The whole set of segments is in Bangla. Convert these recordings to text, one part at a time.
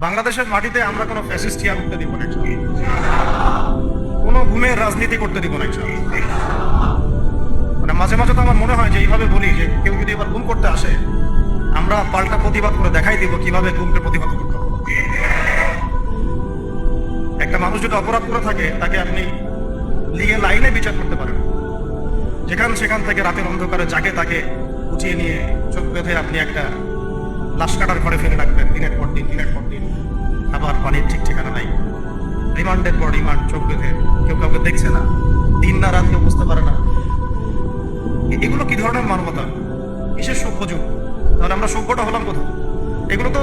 বাংলাদেশের মাটিতে আমরা কোনো ফ্যাসিস্ট চেয়ার উঠতে দিব না, কোনো ঘুমের রাজনীতি করতে দিব না। মানে মাঝে মাঝে তো আমার মনে হয় যে এইভাবে বলি যে কেউ যদি এবার গুম করতে আসে, আমরা পাল্টা প্রতিবাদ করে দেখাই দিব কিভাবে গুমকে প্রতিবাদ করতে হবে। একটা মানুষ যদি অপরাধ করে থাকে তাকে আপনি লিগেল লাইনে বিচার করতে পারেন। সেখান থেকে রাতের অন্ধকারে যাকে তাকে উঠিয়ে নিয়ে চোখ বেঁধে আপনি একটা লাশ কাটার ঘরে ফেলে রাখবেন দিনের পর দিন। খাবার পানির ঠিক ঠিকানা নাই, রিমান্ডের পর রিমান্ড, চোখ বেঁধে, কেউ কাউকে দেখছে না, দিন না রাত কেউ বুঝতে পারে না। এগুলো কি ধরনের মানবতা? কিসের সভ্য যুগ? তাহলে আমরা সভ্যটা হলাম কোথাও? এগুলো তো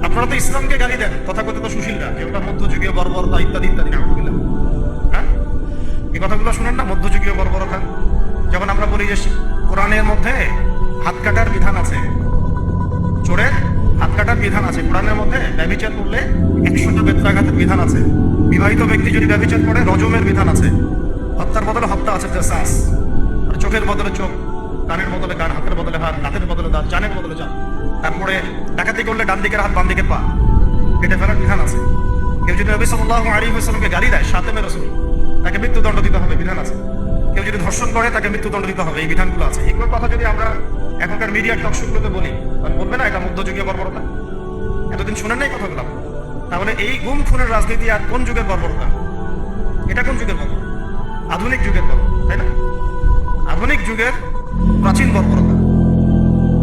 আপনারা তো ইসলামকে গালি দেন তথাকথিত সুশীলরা, যে ওটা মধ্যযুগীয় বর্বরতা ইত্যাদি ইত্যাদি নাম দিলাম। হ্যাঁ, এই কথাগুলো শুনেন না, মধ্যযুগীয় বর্বরতা। যখন আমরা বলি যে কোরআনের মধ্যে হাত কাটার বিধান আছে, চোরের হাত কাটার বিধান আছে, কোরআনের মধ্যে ব্যভিচার করলে 100টা বেত্রাঘাতের বিধান আছে, বিবাহিত ব্যক্তি যদি ব্যভিচার করে রজমের বিধান আছে, হত্যার বদলে হত্যা আছে, জাসাস, আর চোখের বদলে চোখ, কানের বদলে কান, হাতের বদলে হাত, দাঁতের বদলে দাঁত, জানের বদলে জান। তারপরে ডাকাতি করলে ডান দিকের হাত বাম দিকের পা কেটে ফেলার বিধান আছে। কেউ যদি নবী সাল্লাল্লাহু আলাইহি ওয়াসাল্লামকে গালি দেয়, শাতেমে রাসূল, তাকে মৃত্যুদণ্ড দিতে হবে, বিধান আছে। কেউ যদি ধর্ষণ করে তাকে মৃত্যুদণ্ড দিতে হবে, এই বিধানগুলো আছে। এগুলোর কথা যদি আমরা এখনকার মিডিয়ার টকশোগুলোতে বলি, তাহলে বলবে না এটা মধ্যযুগীয় বর্বরতা? এতদিন শুনেন নাই কথাগুলো? তাহলে এই গুম খুনের রাজনীতি আর কোন যুগের বর্বরতা? এটা কোন যুগের বর্বরতা? আধুনিক যুগের বর্বরতা, তাই না? আধুনিক যুগের প্রাচীন বর্বরতা।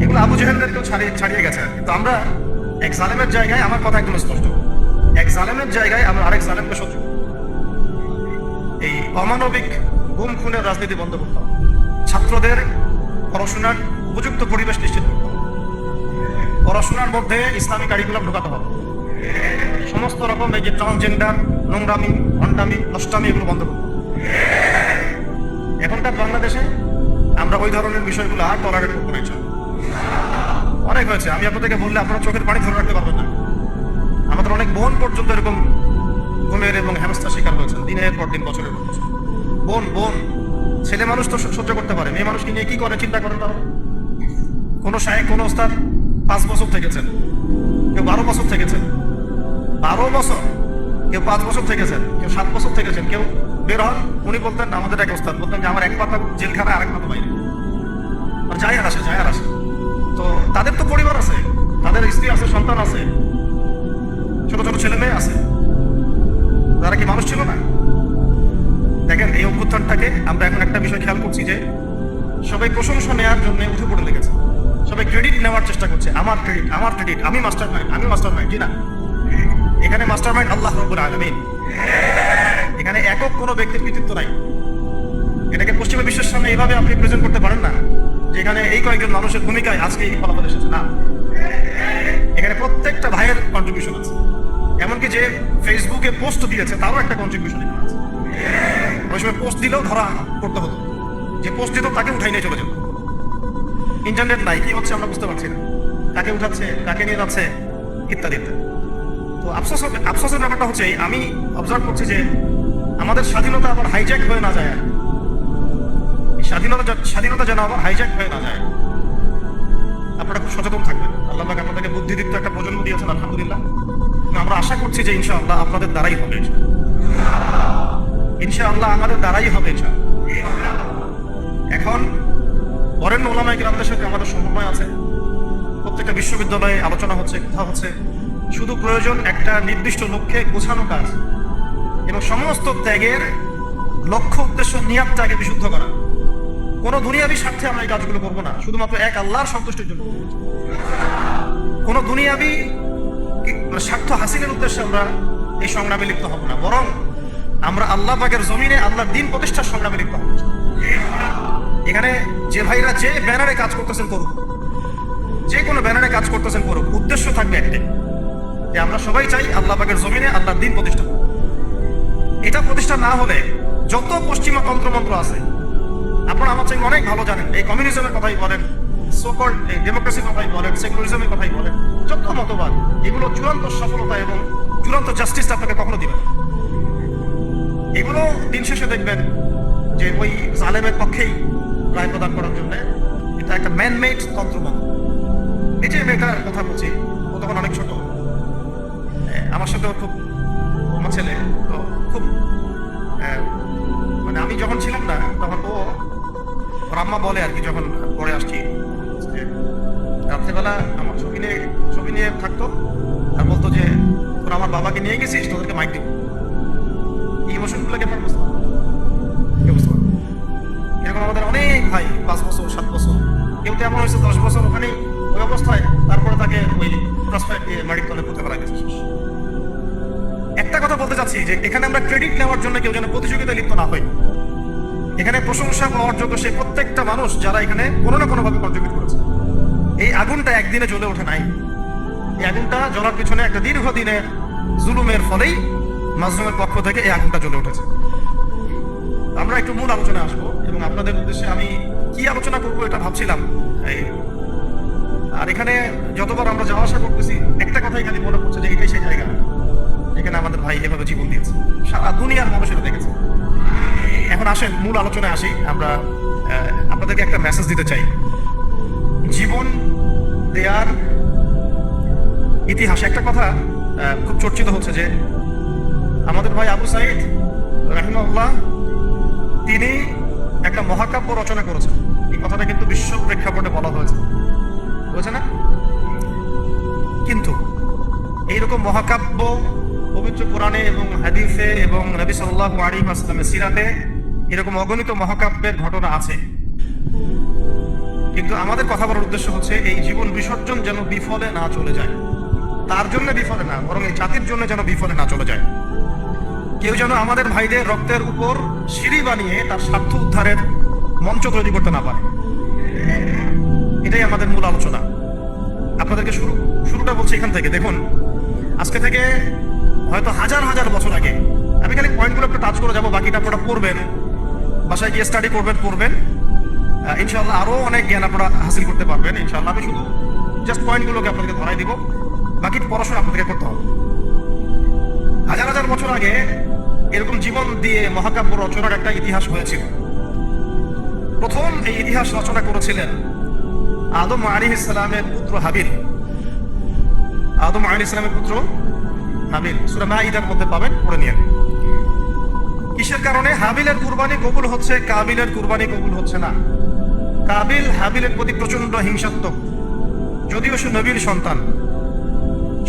এগুলো আবু জেহেলদেরকেও ছাড়িয়ে গেছে। কিন্তু আমরা এক জালেমের জায়গায়, আমার কথা একদম স্পষ্ট, এক জালেমের জায়গায় আমরা আরেক জালেমকে সহ্য করি। এই অমানবিক গুম খুনের রাজনীতি বন্ধ করতে হবে। ছাত্রদের পড়াশোনার উপযুক্ত পরিবেশ নিশ্চিত করতে হবে। পড়াশোনার মধ্যে ইসলামিক কারিকুলাম ঢোকাতে হবে। সমস্ত রকম এই যে ট্রান্সজেন্ডার, নোংরামি, ভণ্ডামি, নষ্টামি, এগুলো বন্ধ করতে হবে। এখনকার বাংলাদেশে আমরা ওই ধরনের বিষয়গুলো আর টলারেট করতে নাই। অনেক হয়েছে, আমি আপনাদেরকে বললে আপনারা চোখের পানি ধরে রাখতে পারবেন না। আমাদের অনেক বোন পর্যন্ত এরকম ঘুমের এবং হেনস্থার শিকার হয়েছেন, দিনের পর দিন, বছরের পর বছর। বোন ছেলে মানুষ তো সহ্য করতে পারে, মেয়ে মানুষকে নিয়ে কি করে চিন্তা করেন তাহলে? কোনো শায়েখ, কোনো ওস্তাদ 5 বছর থেকেছেন, কেউ 12 বছর থেকেছেন, 12 বছর, কেউ 5 বছর থেকেছেন, কেউ 7 বছর থেকেছেন। কেউ বের হন, উনি বলতেন, আমাদের এক ওস্তাদ বলতেন যে আমার এক পাতা জেলখানায় আরেক পাতা বাইরে, আর যায় আর আসে। তো তাদের তো পরিবার আছে, তাদের স্ত্রী আছে, সন্তান আছে, ছোট ছোট ছেলে মেয়ে আছে। তারা কি মানুষ ছিল না? দেখেন, এই অভ্যুত্থানটাকে আমরা এখন একটা বিষয় খেয়াল করছি যে সবাই প্রশংসা নেওয়ার জন্য উঠে পড়ে লেগেছে, সবাই ক্রেডিট নেওয়ার চেষ্টা করছে। আমার ক্রেডিট, আমি মাস্টার মাইন্ড। জি না, এখানে মাস্টার মাইন্ড আল্লাহ রাব্বুল আলামিন। এখানে একক কোনো ব্যক্তির কৃতিত্ব নাই। এটাকে পশ্চিমা বিশ্বের সামনে এইভাবে আপনি প্রেজেন্ট করতে পারেন না যে এখানে এই কয়েকজন মানুষের ভূমিকায় আজকে এই ফলাফল এসেছে, না। এখানে প্রত্যেকটা ভাইয়ের কন্ট্রিবিউশন আছে। এমনকি যে ফেসবুকে পোস্ট দিয়েছে তারও একটা কন্ট্রিবিউশন আছে। ওই সময় পোস্ট দিলেও ধরা করতে হতো, যে পোস্ট দিত তাকে উঠাই নিয়ে চলে যেত। ইন্টারনেট নাই, কি হচ্ছে আমরা বুঝতে পারছি না, কাকে উঠাচ্ছে, কাকে নিয়ে যাচ্ছে, ইত্যাদি ইত্যাদি। তো আফসোসের ব্যাপারটা হচ্ছে, আমি অবজার্ভ করছি যে আমাদের স্বাধীনতা আবার হাইজ্যাক হয়ে না যায়। স্বাধীনতা যেন আবার হাইজ্যাক হয়ে না যায়। আপনারা খুব সচেতন থাকবেন। আল্লাহ পাক আপনাদেরকে বুদ্ধিদীপ্ত একটা প্রজন্ম দিয়েছেন, আলহামদুলিল্লাহ। আমরা আশা করছি যে ইনশাআল্লাহ আপনাদের দ্বারাই হবে, ইনশাআল্লাহ আমাদের দ্বারাই হবে। এখন বরেণ্য ওলামায়ে কিরামদের সাথে আমাদের সমন্বয় আছে, প্রত্যেকটা বিশ্ববিদ্যালয়ে আলোচনা হচ্ছে, কথা হচ্ছে। শুধু প্রয়োজন একটা নির্দিষ্ট লক্ষ্যে গোছানো কাজ এবং সমস্ত ত্যাগের লক্ষ্য, উদ্দেশ্য, নিয়াতটাকে বিশুদ্ধ করা। কোনো দুনিয়াবি স্বার্থে আমরা এই কাজগুলো করবো না, শুধুমাত্র এক আল্লাহর সন্তুষ্টির জন্য। কোনো দুনিয়াবি স্বার্থ হাসিলের উদ্দেশ্যে আমরা এই সংগ্রামে লিপ্ত হব না, বরং আমরা আল্লাহ পাকের জমিনে আল্লাহর দ্বীন প্রতিষ্ঠার সংগ্রামে লিপ্ত হব। এখানে যে ভাইরা যে ব্যানারে কাজ করতেছেন করুক, যে কোনো ব্যানারে কাজ করতেছেন করুক, উদ্দেশ্য থাকবে একটাই, যে আমরা সবাই চাই আল্লাহ পাকের জমিনে আল্লাহর দ্বীন প্রতিষ্ঠা। এটা প্রতিষ্ঠা না হলে যত পশ্চিমা তন্ত্রমন্ত্র আছে, আপনারা আমার চাই অনেক ভালো জানেন, এই কমিউনিজমের কথাই বলেন, সোকল্ড এই ডেমোক্রেসির কথাই বলেন, সেকুলারিজমের কথাই বলেন, যত মতবাদ, এগুলো চূড়ান্ত সফলতা এবং চূড়ান্ত জাস্টিস আপনাকে কখনো দিবেন। এগুলো দিন শেষে দেখবেন যে ওই জালেমের পক্ষেই রায় প্রদান করার জন্য এটা একটা ম্যানমেড তন্ত্রমন্ত্র। এই যে মেয়েটার কথা বলছি, ও তখন অনেক ছোট, সাথেও খুব, আমার ছেলে তো খুব মানে আমি যখন ছিলাম না তখন ওর আম্মা বলে আর কি, যখন পরে আসছি যে রাত্রেবেলা আমার ছবি নিয়ে থাকতো আর বলতো যে তোরা আমার বাবাকে নিয়ে গেছিস, তোদেরকে মাইক দিব। এই ইমোশনগুলোকে আপনার বুঝতে পারবো, এরকম আমাদের অনেক ভাই 5 বছর 7 বছর, কেউ তো এমন হয়েছে 10 বছর ওখানেই ওই অবস্থায়, তারপরে তাকে ওই ক্রসফায়ার দিয়ে মাটির তলে পুঁতে ফেলা গেছে। একটা কথা বলতে চাচ্ছি যে এখানে আমরা ক্রেডিট নেওয়ার জন্য কেউ যেন প্রতিযোগিতায় লিপ্ত না হই। এখানে প্রশংসা পাওয়ার যোগ্য সেই প্রত্যেকটা মানুষ যারা এখানে কোনো না কোনো ভাবে কন্ট্রিবিউট করেছে। এই আগুনটা একদিনে জ্বলে ওঠে নাই, এই আগুনটা জ্বলার পিছনে একটা দীর্ঘদিনের জুলুমের ফলেই মাজলুমের পক্ষ থেকে এই আগুনটা জ্বলে উঠেছে। আমরা একটু মূল আলোচনায় আসবো এবং আপনাদের উদ্দেশ্যে আমি কি আলোচনা করবো এটা ভাবছিলাম। আর এখানে যতবার আমরা যাওয়া আসা করতেছি একটা কথাই খালি মনে পড়ছে যে এটাই সেই জায়গা এখানে আমাদের ভাই এভাবে জীবন দিয়েছে, সারা দুনিয়ার মানুষ এটা দেখেছে। এখন আসেন মূল আলোচনায় আসি। আমরা আপনাদেরকে একটা মেসেজ দিতে চাই। জীবন দেয়ার ইতিহাস, একটা কথা খুব চর্চিত হচ্ছে যে আমাদের ভাই আবু সাঈদ রাহিমাহুল্লাহ তিনি একটা মহাকাব্য রচনা করেছেন। এই কথাটা কিন্তু বিশ্ব প্রেক্ষাপটে বলা হয়েছে, বুঝছে না? কিন্তু এইরকম মহাকাব্য পবিত্র কোরআনে এবং হাদিসে এবং নবী সাল্লাল্লাহু আলাইহি ওয়াসাল্লামের সিরাতে এরকম অগণিত মহাকাব্যের ঘটনা আছে। কিন্তু আমাদের কথা বলার উদ্দেশ্য হচ্ছে এই জীবন বিসর্জন যেন বিফলে না চলে যায়, তার জন্য বিফলে না, বরং এই জাতির জন্য যেন বিফলে না চলে যায়। কেউ যেন আমাদের ভাইদের রক্তের উপর সিঁড়ি বানিয়ে তার স্বার্থ উদ্ধারের মঞ্চ তৈরি করতে না পারে। এটাই আমাদের মূল আলোচনা। আপনাদেরকে শুরুটা বলছি এখান থেকে। দেখুন, আজকে থেকে হয়তো হাজার হাজার বছর আগে, আমি খালি পয়েন্টগুলো একটু টাচ করে যাবো, বাকিটা আপনারা পড়বেন, বাসায় গিয়ে স্টাডি পড়বেন ইনশাআল্লাহ। আরো অনেক জ্ঞান আপনারা হাসিল করতে পারবেন ইনশাআল্লাহ। আমি শুধু জাস্ট পয়েন্টগুলোকে আপনাদেরকে ধরাই দিব, বাকি পড়াশোনা আপনাদেরকে করতে হবে। হাজার হাজার বছর আগে এরকম জীবন দিয়ে মহাকাব্য রচনার একটা ইতিহাস হয়েছিল। প্রথম এই ইতিহাস রচনা করেছিলেন আদম আলাইহিস সালামের পুত্র হাবিল। আদম আলাইহিস সালামের পুত্র হাবিল, সূরা মাঈদার মধ্যে পাবেন, পড়ে নিন। কিসের কারণে হাবিলের কুরবানি কবুল হচ্ছে, কাবিলের কুরবানি কবুল হচ্ছে না? কাবিল হাবিলের প্রতি প্রচন্ড হিংসাত্মক, যদিও সে নবীর সন্তান।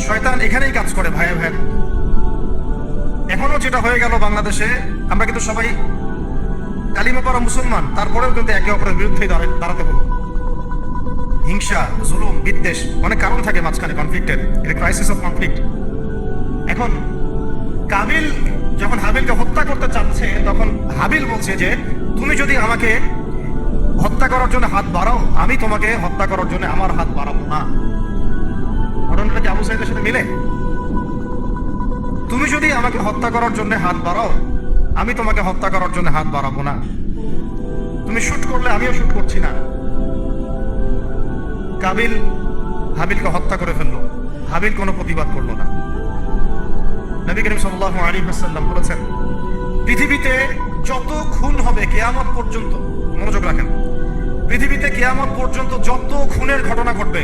শয়তান এখানেই কাজ করে ভাইয়া ভাইয়া। এখনো যেটা হয়ে গেল বাংলাদেশে, আমরা কিন্তু সবাই কালিমা পড়া মুসলমান, তারপরেও কিন্তু একে অপরের বিরুদ্ধে দাঁড়াতে হলো। হিংসা, জুলুম, বিদ্বেষ, অনেক কারণ থাকে মাঝখানে কনফ্লিক্টের, এটা ক্রাইসিস অফ কনফ্লিক্ট। এখন কাবিল যখন হাবিলকে হত্যা করতে চাচ্ছে, তখন হাবিল বলছে যে তুমি যদি আমাকে হত্যা করার জন্য হাত বাড়াও, আমি তোমাকে হত্যা করার জন্য আমার হাত বাড়াবো না। ঘটনাটা কি আবু সাঈদের সাথে মিলে? তুমি যদি আমাকে হত্যা করার জন্য হাত বাড়াও, আমি তোমাকে হত্যা করার জন্য হাত বাড়াবো না। তুমি শুট করলে আমিও শুট করছি না। কাবিল হাবিলকে হত্যা করে ফেললো, হাবিল কোনো প্রতিবাদ করলো না। নবী করিম সাল্লাল্লাহু আলাইহি ওয়াসাল্লাম বলেছেন, পৃথিবীতে যত খুন হবে কিয়ামত পর্যন্ত, মনোযোগ রাখেন, পৃথিবীতে কিয়ামত পর্যন্ত যত খুনের ঘটনা ঘটবে,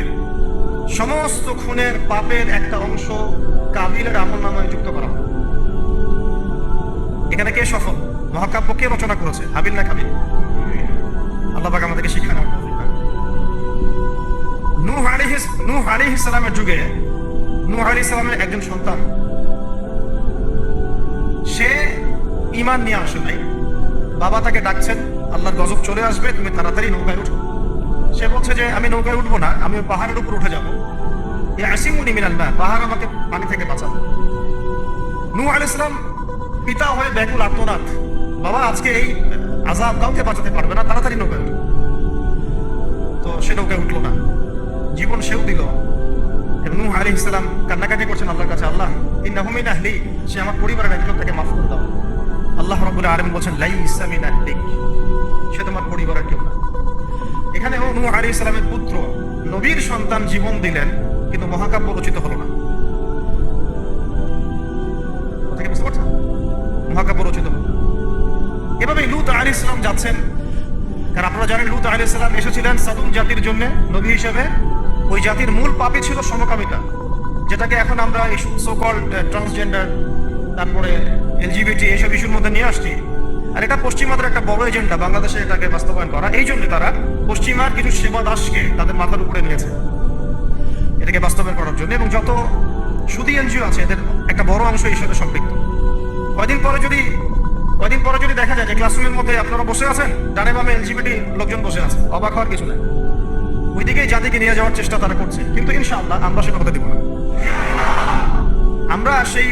সমস্ত খুনের পাপের একটা অংশ কাবিলের আমলনামায় যুক্ত করা হবে। এখানে কে সফল? মহাকাব্য কে রচনা করেছে, হাবিল না কাবিল? আল্লাহ পাক আমাদেরকে শিক্ষা নেওয়ার তৌফিক দান। নূহ আলাইহিস সালামের যুগে নূহ আলাইহিস সালামের একজন সন্তান, সে ঈমান নিয়ে আসে নাই। বাবা তাকে ডাকছেন, আল্লাহর গজব চলে আসবে, তুমি তাড়াতাড়ি নৌকায় উঠো। সে বলছে যে আমি নৌকায় উঠবো না, আমি পাহাড়ের উপর উঠে যাবো। ইয়াসিমুনি মিনাল মা, পাহাড় আমাকে পানি থেকে বাঁচাবে। নূহ আলাইহিস সালাম পিতা হয়ে ব্যাকুল আর্তনাদ, বাবা আজকে এই আযাব কাউকে বাঁচাতে পারবে না, তাড়াতাড়ি নৌকায় উঠো। তো সে নৌকায় উঠলো না, জীবন সেও দিল। নূহ আলাইহিস সালাম কান্নাকাটি করছেন আল্লাহর কাছে, আল্লাহ ইন্নাহু মিন আহলি, সে আমার পরিবারের একজন, তাকে মাফ করে দাও। আল্লাহ রাব্বুল আলামিন বলেন লাইসা মিন আহলিক, সে তোমার পরিবারের কেউ না। এখানে নূহ আলাইহিস সালামের পুত্র, নবীর সন্তান জীবন দিলেন, কিন্তু মহাকাব্য রচিত হলো না। কথা কি বুঝতে পারছেন? মহাকাব্য রচিত হলো। এভাবে লূত আলাইহিস সালাম যাচ্ছেন, কারণ আপনারা জানেন লূত আলাইহিস সালাম এসেছিলেন সাদুম জাতির জন্য নবী হিসেবে। ওই জাতির মূল পাপই ছিল সমকামিতা। যেটাকে এখন আমরা এই সো কল্ড ট্রান্সজেন্ডার, তারপরে এলজিবিটি এইসব ইস্যুর মধ্যে নিয়ে আসছি। আর এটা পশ্চিমাদের একটা বড় এজেন্ডা, বাংলাদেশে এটাকে বাস্তবায়ন করা। এই জন্য তারা পশ্চিমার কিছু সেবা দাসকে তাদের মাথার উপরে নিয়েছে এটাকে বাস্তবায়ন করার জন্য, এবং যত সুদী এনজিও আছে এদের একটা বড় অংশ এই সাথে সম্পৃক্ত। কয়দিন পরে যদি দেখা যায় যে ক্লাসরুমের মধ্যে আপনারা বসে আছেন, ডানে বামে এলজিবিটি লোকজন বসে আছে, অবাক হওয়ার কিছু নেই। ওইদিকেই জাতিকে নিয়ে যাওয়ার চেষ্টা তারা করছে, কিন্তু ইনশাআল্লাহ আমরা সেটা হতে দিব না। আমরা সেই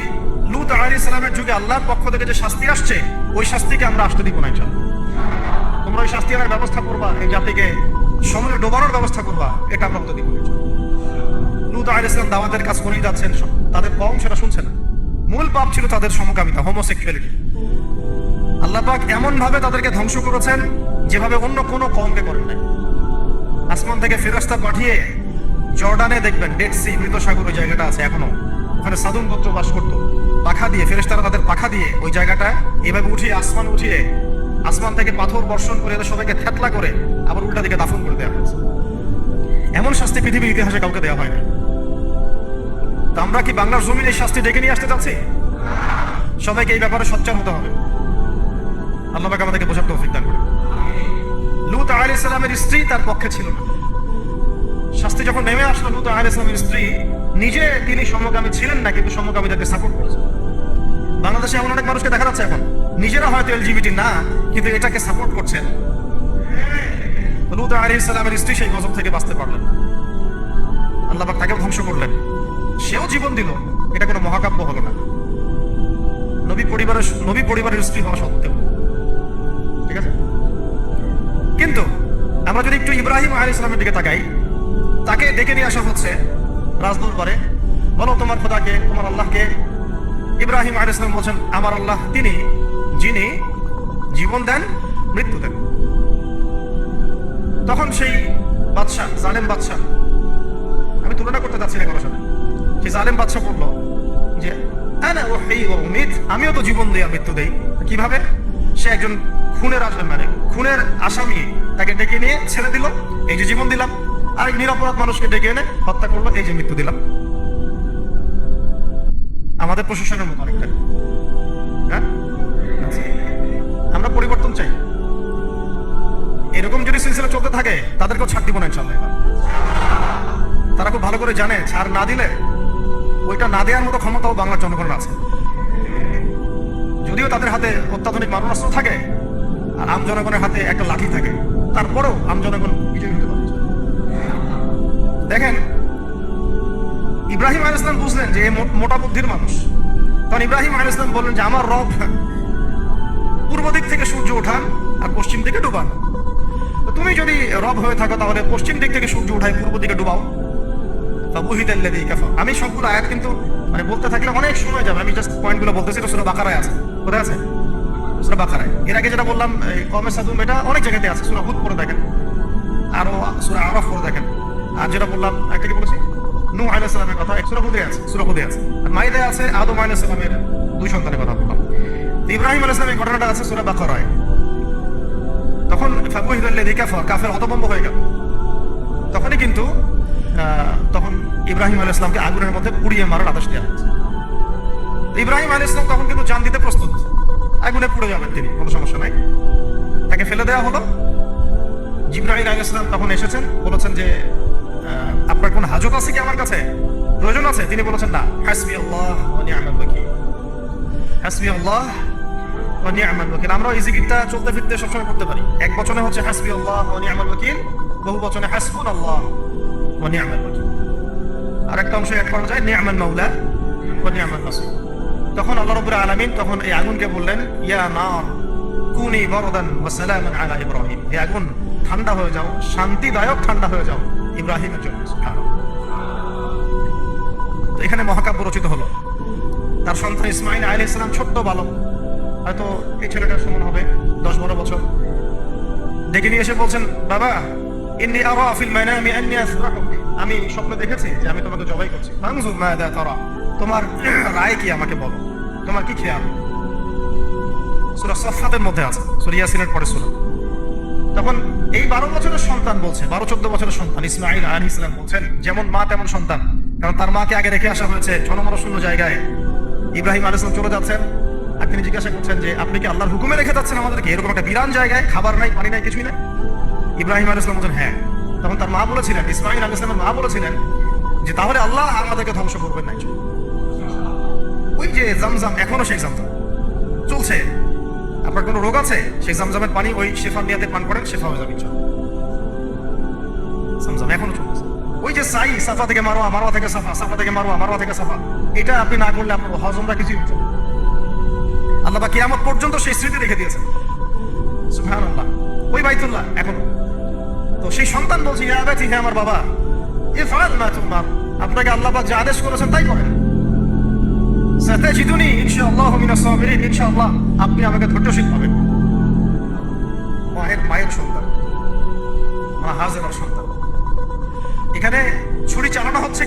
লূত আলাইহিস সালামের যুগে আল্লাহর পক্ষ থেকে যে শাস্তি আসছে, ওই শাস্তিকে আমরা আসতে দিব না ইনশাআল্লাহ। তোমরা ওই শাস্তি আনার ব্যবস্থা করবা, এই জাতিকে সমুদ্রে ডোবানোর ব্যবস্থা করবা, এটা আমরা হতে দিব না। লূত আলাইহিস সালাম দাওয়াতের কাজ করেই যাচ্ছেন, তাদের কওম সেটা শুনছে না। মূল পাপ ছিল তাদের সমকামিতা, হোমোসেক্সুয়ালিটি। আল্লাহ পাক এমন ভাবে তাদেরকে ধ্বংস করেছেন যেভাবে অন্য কোনো কওমকে করেন নাই। আসমান থেকে ফেরেশতা পাঠিয়ে জর্ডানে দেখবেন ডেড সি, মৃত সাগর, ওই জায়গাটা আছে এখনো, ওখানে সাদুম গোত্র বাস করতো। পাখা দিয়ে ফেরেশতারা তাদের পাখা দিয়ে ওই জায়গাটা এভাবে উঠিয়ে আসমান থেকে পাথর বর্ষণ করে এদের সবাইকে থেতলা করে আবার উল্টা দিকে দাফন করে দেওয়া হয়েছে। এমন শাস্তি পৃথিবীর ইতিহাসে কাউকে দেওয়া হয় না। তা আমরা কি বাংলার জমিন এই শাস্তি ডেকে নিয়ে আসতে চাচ্ছি? সবাইকে এই ব্যাপারে সচ্চার হতে হবে। আল্লাহ পাক আমাদেরকে বোঝার তৌফিক দান করে। লূত আলাইহিস সালামের স্ত্রী তার পক্ষে ছিল না। শাস্তি যখন নেমে আসলো, লূত আলাইহিস সালামের স্ত্রী নিজে তিনি সমকামী ছিলেন না, কিন্তু সমকামীদেরকে সাপোর্ট করেছেন। বাংলাদেশে এমন অনেক মানুষকে দেখা যাচ্ছে এখন নিজেরা হয়তো এলজিবিটি না, কিন্তু এটাকে সাপোর্ট করছেন। লূত আলাইহিস সালামের স্ত্রী সেই গজব থেকে বাঁচতে পারলেন না, আল্লাহ পাক তাকেও ধ্বংস করলেন। সেও জীবন দিল, এটা কোনো মহাকাব্য হলো না, নবী পরিবারের স্ত্রী হওয়া সত্ত্বেও। ঠিক আছে, কিন্তু আমরা যদি একটু ইব্রাহিম আলাইহিস সালামের দিকে তাকাই, তাকে ডেকে নিয়ে আসা হচ্ছে রাজদরবারে, বলো তোমার খোদাকে, তোমার আল্লাহকে। ইব্রাহিম আলাইহিস সালাম বলছেন, আমার আল্লাহ তিনি যিনি জীবন দেন, মৃত্যু দেন। তখন সেই বাদশাহ, জালেম বাদশাহ, আমি তুলনা করতে চাচ্ছি না কারোর সাথে, সেই জালেম বাদশাহ বললো যে আনা উহয়ী ওয়া উমীত, আমিও তো জীবন দেই আর মৃত্যু দেই। কিভাবে? সে একজন খুনের আসামি, তাকে ডেকে নিয়ে ছেড়ে দিল, এই যে জীবন দিলাম। আর এক নিরপরাধ মানুষকে ডেকে এনে হত্যা করলো, এই যে মৃত্যু দিলাম। আমাদের প্রশাসনের মতো অনেকটা। হ্যাঁ, আমরা পরিবর্তন চাই। এরকম যদি সিলসিলা চলতে থাকে তাদেরকেও ছাড় দিব না ইনশাআল্লাহ। তারা খুব ভালো করে জানে ছাড় না দিলে ওইটা না দেওয়ার মতো ক্ষমতাও বাংলার জনগণের আছে। যদিও তাদের হাতে অত্যাধুনিক মারণাস্ত্র থাকে আর আম জনগণের হাতে একটা লাঠি থাকে, তারপরেও আম জনগণ বিজয়ী হতে পারে। দেখেন, ইব্রাহিম আলাইহিস সালাম বুঝলেন যে মোটা বুদ্ধির মানুষ। তখন ইব্রাহিম আলাইহিস সালাম বললেন যে আমার রব পূর্ব দিক থেকে সূর্য ওঠান আর পশ্চিম দিকে ডুবান। তুমি যদি রব হয়ে থাকো তাহলে পশ্চিম দিক থেকে সূর্য উঠায় পূর্ব দিকে ডুবাও। আমি সবগুলো আয়াত কিন্তু মানে বলতে থাকলে অনেক সময় যাবে, আমি জাস্ট পয়েন্টগুলো বলতেছি। এটা সূরা বাকারায় আছে, কোথায় আছে? সূরা বাকারায়। এর আগে যেটা বললাম কওমে সাদুম, এটা অনেক জায়গাতে আছে। সূরা হুদ পড়ে দেখেন, আরো সূরা আরাফ পড়ে দেখেন। আর যেটা বললাম একটা কি বলেছি, নূহ আলাইহিস সালামের কথা সূরা হুদে আছে, আর মাইদায় আছে আদম আলাইহিস সালামের দুই সন্তানের কথা বললাম। ইব্রাহিম আলাইহিস সালামের ঘটনাটা আছে সূরা বাকারায়। তখন ফাবুহিদাল্লাযী কাফার, কাফের হতভম্ব হয়ে গেল। তখনই কিন্তু তখন ইব্রাহিম আলাইহিস সালামকে আগুনের মধ্যে পুড়িয়ে মারার আদেশ দেওয়া হয়েছে। ইব্রাহিম আলাইহিস সালাম তখন কিন্তু জান দিতে প্রস্তুত, আগুনে পুড়ে যাবেন তিনি, কোনো সমস্যা নাই। তাকে ফেলে দেওয়া হলো। জিবরাইল আলাইহিস সালাম তখন এসেছেন, বলেছেন যে আপনার কোন হাজত আছে কি আমার কাছে, প্রয়োজন আছে? তিনি বলেছেন না, হাসবি আল্লাহ ওয়া নি'মাল ওয়াকিল, হাসবি আল্লাহ ওয়া নি'মাল ওয়াকিল। আমরা এই জিকিরটা চলতে ফিরতে সবসময় করতে পারি। এক বচনে হচ্ছে হাসবি আল্লাহ ওয়া নি'মাল ওয়াকিল, বহু বচনে হাসবুনাল্লাহ ওয়া নি'মাল ওয়াকিল। আর একটা অংশে এক করা যায় নি'মাল মাওলা ওয়া নি'মাল নাসির। তখন আল্লাহ রাব্বুল আলামিন তখন এই আগুনকে বললেন, ইয়া নার কুনি বারদান ওয়া সালামান আলা ইব্রাহিম, এই আগুন ঠান্ডা হয়ে যাও, শান্তিদায়ক ঠান্ডা হয়ে যাও ইব্রাহিমের জন্য। তো এখানে মহাকাব্য রচিত হলো। তার সন্তান ইসমাইল আলাইহিস সালাম ছোট্ট বালক, হয়তো এই ছেলেটার সমান হবে 10-12 বছর, ডেকে নিয়ে এসে বলছেন, বাবা ইন্নী আরা ফিল মানামি আন্নী আসবাহুক, আমি স্বপ্নে দেখেছি যে আমি তোমাকে জবাই করছি। ফানজুর মাযা তারা, তোমার রায় কি, আমাকে বলো, তোমার কি খেয়াল? সূরা সাফফাতের মধ্যে আছে, সূরা ইয়াসিনের পরে সূরা। তখন এই 12 বছরের সন্তান বলছে, 12-14 বছরের সন্তান ইসমাইল আলাইহিস সালাম বলছেন, যেমন মা তেমন সন্তান, কারণ তার মাকে আগে রেখে আসা হয়েছে জনমানশূন্য জায়গায়। ইব্রাহিম আলাইহিস সালাম চলে যাচ্ছেন, আর তিনি জিজ্ঞাসা করছেন যে আপনি কি আল্লাহর হুকুমে রেখে যাচ্ছেন আমাদেরকে এরকম একটা বিরান জায়গায়, খাবার নাই, পানি নাই, কিছুই নাই? ইব্রাহিম আলাইহিস সালাম বলেন হ্যাঁ। তখন তার মা বলেছিলেন, ইসমাঈল আলাইহিস সালামের মা বলেছিলেন যে তাহলে আল্লাহ আমাদেরকে ধ্বংস করবেন না। ওই যে জামজাম, এখনো সেই জামজাম চলছে। আপনার কোনো রোগ আছে, সেই জামজামের পানি ওই শেফা নিয়াতে পান করেন, শেফা হয়ে যাবে ইনশাআল্লাহ। জামজাম এখনো চলছে। ওই যে সাই, সাফা থেকে মারোয়া, মারোয়া থেকে সাফা, সাফা থেকে মারোয়া, মারোয়া থেকে সাফা, এটা আপনি না করলে আপনার হজমরা কিছুই হচ্ছে না। আল্লাহ বা কিয়ামত পর্যন্ত সেই স্মৃতি রেখে দিয়েছেন। সুবহানাল্লাহ। ওই বাইতুল্লাহ এখনো। তো সেই সন্তান বলছে ইয়া আবাতি, হে আমার বাবা, ইফআল মা তুমার, আপনাকে আল্লাহ পাক যা আদেশ করেছেন তাই করেন। সাতাজিদুনি ইনশাআল্লাহু মিনাস সাবিরিন, ইনশাআল্লাহ আপনি আমাকে ধৈর্যশীল পাবেন। মায়ের সন্তান, মা হাজেরার সন্তান। এখানে ছুরি চালানো হচ্ছে,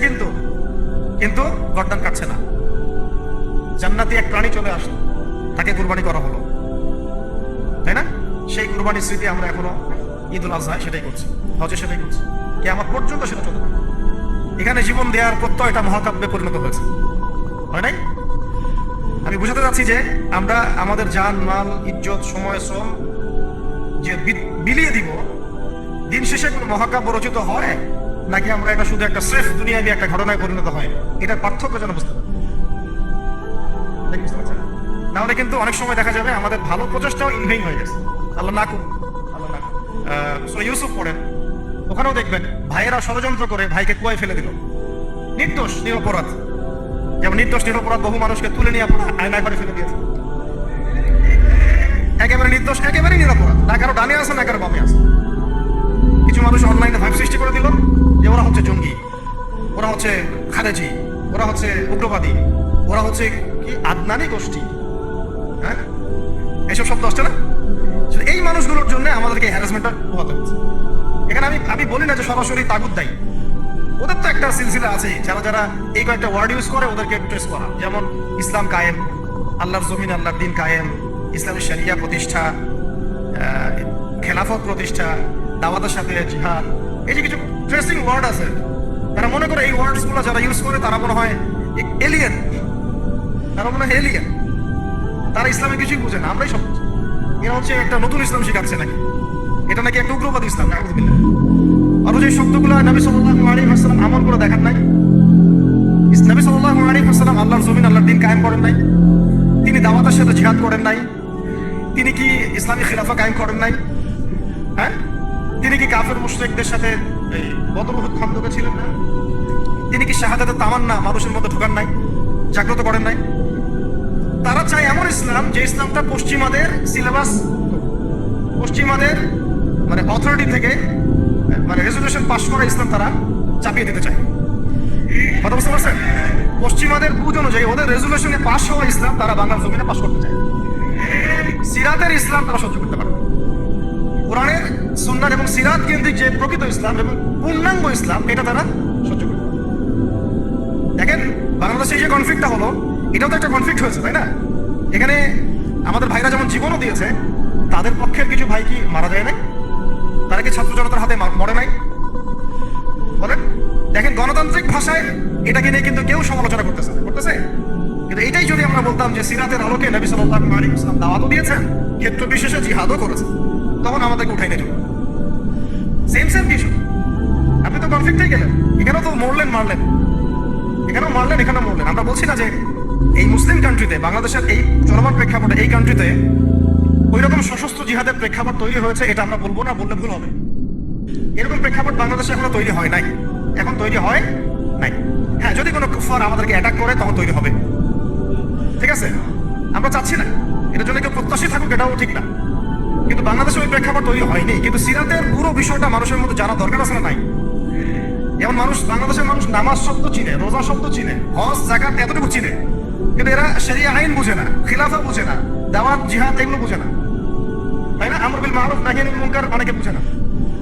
কিন্তু গর্দান কাটছে না। জান্নাতি এক প্রাণী চলে আসলো, তাকে কুরবানি করা হলো, তাই না? সেই কুরবানির স্মৃতি আমরা এখনো ঈদুল আজহায় সেটাই করছি, হজে সেটাই করছি, কিয়ামত পর্যন্ত সেটা চলবে। এখানে জীবন দেওয়ার প্রত্যয়টা মহাকাব্যে পরিণত হয়েছে, হয় নাই? আমি বুঝাতে চাচ্ছি যে আমরা আমাদের জান, মাল, ইজ্জত, সময়, শ্রম যে বিলিয়ে দিব, দিন শেষে কোনো মহাকাব্য রচিত হয় নাকি আমরা এটা শুধু একটা স্রেফ দুনিয়াবী একটা ঘটনায় পরিণত হয়, এটার পার্থক্য যেন বুঝতে পারি। নাহলে কিন্তু অনেক সময় দেখা যাবে আমাদের ভালো প্রচেষ্টাও ইনভেইন হয়ে গেছে। আল্লাহ না করুন, আল্লাহ না করুন। সূরা ইউসুফ পড়েন, ওখানেও দেখবেন ভাইয়েরা ষড়যন্ত্র করে ভাইকে কুয়ায় ফেলে দিল, নির্দোষ নিরপরাধ। যেমন নির্দোষ নিরপরাধ বহু মানুষকে তুলে নিয়ে আপনার আয়নায় করে ফেলে দিয়েছে। একেবারে নির্দোষ, একেবারে নিরপরাধ, না কারো ডানে আছে না কারো বামে আছে। কিছু মানুষ অনলাইনে ভাব সৃষ্টি করে দিল যে ওরা হচ্ছে জঙ্গি, ওরা হচ্ছে খারেজি, ওরা হচ্ছে উগ্রবাদী, ওরা হচ্ছে কি আদনানি গোষ্ঠী, হ্যাঁ, এইসব শব্দ আসছে না? এই মানুষগুলোর জন্য আমাদেরকে হ্যারাসমেন্টটা পোহাতে হচ্ছে। এখানে আমি বলি না যে সরাসরি তাগুত দায়ী, ওদের তো একটা সিলসিলা আছে, যারা এই কয়েকটা ওয়ার্ড ইউজ করে ওদেরকে ট্রেস করা। যেমন ইসলাম কায়েম, আল্লাহর জমিন, আল্লাহর দিন কায়েম, ইসলামের শরিয়া প্রতিষ্ঠা, খেলাফত প্রতিষ্ঠা, দাওয়াতের সাথে জিহাদ, এই যে কিছু ট্রেসিং ওয়ার্ড আছে। তারা মনে করে এই ওয়ার্ডসগুলো যারা ইউজ করে তারা মনে হয় এলিয়েন, তারা মনে হয় এলিয়েন, তারা ইসলামে কিছুই বুঝে না, আমরাই সব বুঝি। এরা হচ্ছে একটা নতুন ইসলাম শিখাচ্ছে নাকি, এটা নাকি একটা উগ্রবাদী ইসলাম। নাউযুবিল্লাহ। অথচ এই শব্দগুলো নবী সাল্লাল্লাহু আলাইহি ওয়াসাল্লাম আমল করে দেখান নাই। নবী সাল্লাল্লাহু আলাইহি ওয়াসাল্লাম আল্লাহর জমিন, আল্লাহর দিন কায়েম করেন নাই, তিনি দাওয়াতের সাথে জিহাদ করেন নাই, তিনি কি ইসলামী খিলাফা কায়েম করেন নাই, হ্যাঁ, তিনি কি কাফের মুশরিকদের সাথে এই বদর উহুদ খন্দকে ছিলেন না, তিনি কি শাহাদাতের তামান্না মানুষের মধ্যে ঢোকান নাই, জাগ্রত করেন নাই। তারা চায় এমন ইসলাম যে ইসলামটা পশ্চিমাদের সিলেবাস, পশ্চিমাদের মানে অথরিটি থেকে মানে রেজুলেশন পাস করা ইসলাম তারা চাপিয়ে দিতে চায়। কথা বুঝতে পারছেন? পশ্চিমাদের বুঝ অনুযায়ী ওদের রেজুলেশনে পাস হওয়া ইসলাম তারা বাংলার জমিনে পাস করতে চায়। সিরাতের ইসলাম তারা সহ্য করতে পারে। কোরআনের, সুন্নাহ এবং সিরাত কেন্দ্রিক যে প্রকৃত ইসলাম এবং পূর্ণাঙ্গ ইসলাম, এটা তারা সহ্য করতে পারে। দেখেন বাংলাদেশে এই যে কনফ্লিক্টটা হলো, এটাও তো একটা কনফ্লিক্ট হয়েছে, তাই না? এখানে আমাদের ভাইরা যেমন জীবনও দিয়েছে, তাদের পক্ষের কিছু ভাই কি মারা যায় নাই? তারা কি ছাত্র জনতার হাতে মরে নাই? বলেন। দেখেন গণতান্ত্রিক ভাষায় এটাকে নিয়ে কিন্তু কেউ সমালোচনা করতেছে, কিন্তু এটাই যদি আমরা বলতাম যে সিরাতের আলোকে নবী সাল্লাল্লাহু আলাইহি ওয়াসাল্লাম দাওয়াতও দিয়েছেন, ক্ষেত্র বিশেষে জিহাদও করেছেন, তখন আমাদেরকে উঠাই নিয়ে যাবে। সেম কিছু। আপনি তো কনফ্লিক্টেই গেলেন, এখানেও তো মারলেন, এখানেও মারলেন, এখানেও মরলেন। আমরা বলছি না যে এই মুসলিম কান্ট্রিতে, বাংলাদেশের এই চলমান প্রেক্ষাপটে এই কান্ট্রিতে ওই রকম সশস্ত্র জিহাদের প্রেক্ষাপট তৈরি হয়েছে, এটা আমরা বলবো না, বললে ভুল হবে। এরকম প্রেক্ষাপট বাংলাদেশে এখনো তৈরি হয় নাই, এখন তৈরি হয় নাই। হ্যাঁ, যদি কোনো কুফার আমাদেরকে অ্যাটাক করে তখন তৈরি হবে, ঠিক আছে? আমরা চাচ্ছি না এটার জন্য কেউ প্রত্যাশী থাকুক, এটাও ঠিক না, কিন্তু বাংলাদেশে ওই প্রেক্ষাপট তৈরি হয়নি। কিন্তু সিরাতের পুরো বিষয়টা মানুষের মধ্যে জানা দরকার আছে না নাই? যেমন বাংলাদেশের মানুষ নামাজ শব্দ চিনে, রোজা শব্দ চিনে, হজ যাকাত এতটুকু চিনে, কিন্তু এরা শরিয়া আইন বুঝে না, খিলাফা বুঝে না, দাওয়াত জিহাদ এগুলো বুঝে না, তাই না? আমর বিল মারুফ নাহি আনিল মুনকার অনেকে বুঝে না।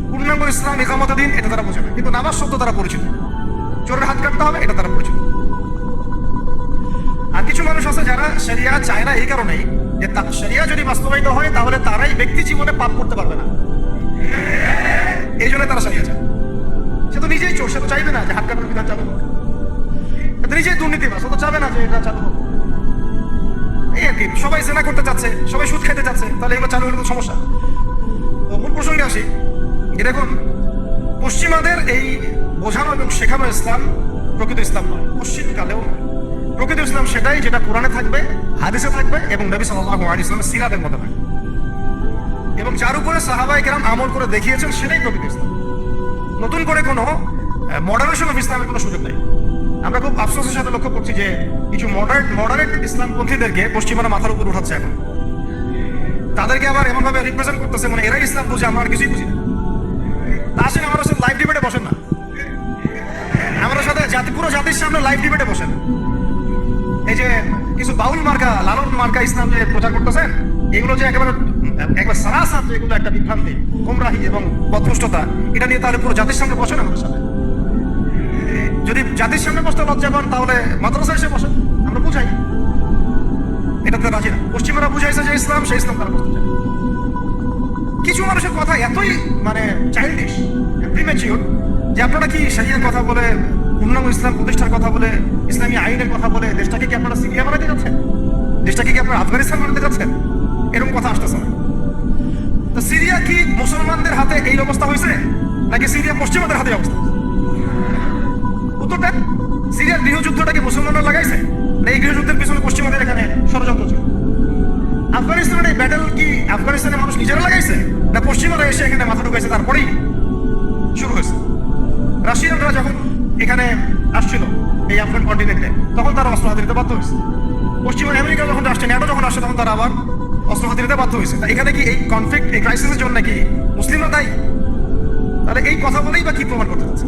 পূর্ণাঙ্গ ইসলাম, ইকামত দিন, এটা তারা বুঝে না। কিন্তু নামাজ শব্দ তারা পরিচিত, চোরের হাত কাটতে হবে এটা তারা পরিচিত। আর কিছু মানুষ আছে যারা শরিয়া চায় না এই কারণেই যে শরিয়া যদি বাস্তবায়িত হয় তাহলে তারাই ব্যক্তি জীবনে পাপ করতে পারবে না, এই জন্য তারা শরিয়া চায়। সে তো নিজেই চোর, সে তো চাইবে না যে হাত কাটার বিধান চালু হোক। নিজেই দুর্নীতিবাজ, ও তো চাবে না যে এটা চালু হোক। এই আর কি, সবাই জেনা করতে চাচ্ছে, সবাই সুদ খাইতে চাচ্ছে, তাহলে এগুলো চালু হলে তো সমস্যা। তো মূল প্রসঙ্গে আসি। দেখুন, পশ্চিমাদের এই বোঝানো এবং শেখানো ইসলাম প্রকৃত ইসলাম নয়, পশ্চিমকালেও নয়। প্রকৃত ইসলাম সেটাই যেটা কোরআনে থাকবে, হাদিসে থাকবে এবং নবী সাল্লাল্লাহু আলাইহি ওয়াসাল্লামের সিরাতের মধ্যে থাকবে, এবং যার উপরে সাহাবায়ে কেরাম আমল করে দেখিয়েছেন সেটাই প্রকৃত ইসলাম। নতুন করে কোনো মডারেশন অফ ইসলামের কোনো সুযোগ নেই। আমরা খুব আফসোসের সাথে লক্ষ্য করছি যে কিছু মডারেট ইসলামপন্থীদেরকে পশ্চিমারা মাথার উপর উঠাচ্ছে এখন। তাদেরকে আবার এমনভাবে রিপ্রেজেন্ট করতেছে মানে এরাই ইসলাম বুঝে, আমরা আর কিছুই বুঝি না। তা আসেন আমার সাথে লাইভ ডিবেটে বসেন না, আমার সাথে পুরো জাতির সামনে লাইভ ডিবেটে বসেন। এই যে কিছু বাউল মার্কা, লালন মার্কা ইসলাম যে প্রচার করতেছেন, এগুলো যে একবার সারাসাত এগুলো একটা বিভ্রান্তি, গোমরাহি এবং পথভ্রষ্টতা, এটা নিয়ে তাহলে পুরো জাতির সামনে বসেন আমাদের সাথে। যদি জাতির সামনে বসতে লজ্জা পান তাহলে মাদ্রাসায় এসে বসেন, আমরা বুঝাই। এটাতে রাজি না। পশ্চিমারা বুঝাইছে যে ইসলাম, সেই ইসলাম তারা বসতে চায়। কিছু মানুষের কথা এতই মানে চাইল্ডিশ, প্রিম্যাচিউর, যে আপনারা কি শরিয়ার কথা বলে, পূর্ণাঙ্গ ইসলাম প্রতিষ্ঠার কথা বলে, ইসলামী আইনের কথা বলে দেশটাকে কি আপনারা সিরিয়া বানাতে যাচ্ছেন? দেশটাকে কি আপনারা আফগানিস্তান বানাতে যাচ্ছেন? এরকম কথা আসতেছে না। তো সিরিয়া কি মুসলমানদের হাতে এই অবস্থা হয়েছে, নাকি সিরিয়া পশ্চিমাদের হাতে অবস্থা? উত্তরটা, সিরিয়ার গৃহযুদ্ধটা কি মুসলমানরা লাগাইছে, না এই গৃহযুদ্ধের পিছনে পশ্চিমাদের এখানে ষড়যন্ত্র ছিল? আফগানিস্তানের এই ব্যাটেল কি আফগানিস্তানের মানুষ নিজেরা লাগাইছে, না পশ্চিমারা এসে এখানে মাথা ঢুকাইছে তারপরেই শুরু হয়েছে? রাশিয়ানরা যখন এখানে আসছিল এই আফগান কন্টিনেন্টে, তখন তারা অস্ত্র হাতে নিতে বাধ্য হয়েছে। পশ্চিমা আমেরিকা যখন আসছে, ন্যাটো যখন আসছে, তখন তারা আবার অস্ত্র হাতে নিতে বাধ্য হয়েছে। এখানে কি এই কনফ্লিক্ট, এই ক্রাইসিসের জন্য কি মুসলিমরা দায়ী? তাহলে এই কথা বলেই বা কি প্রমাণ করতে চাচ্ছে?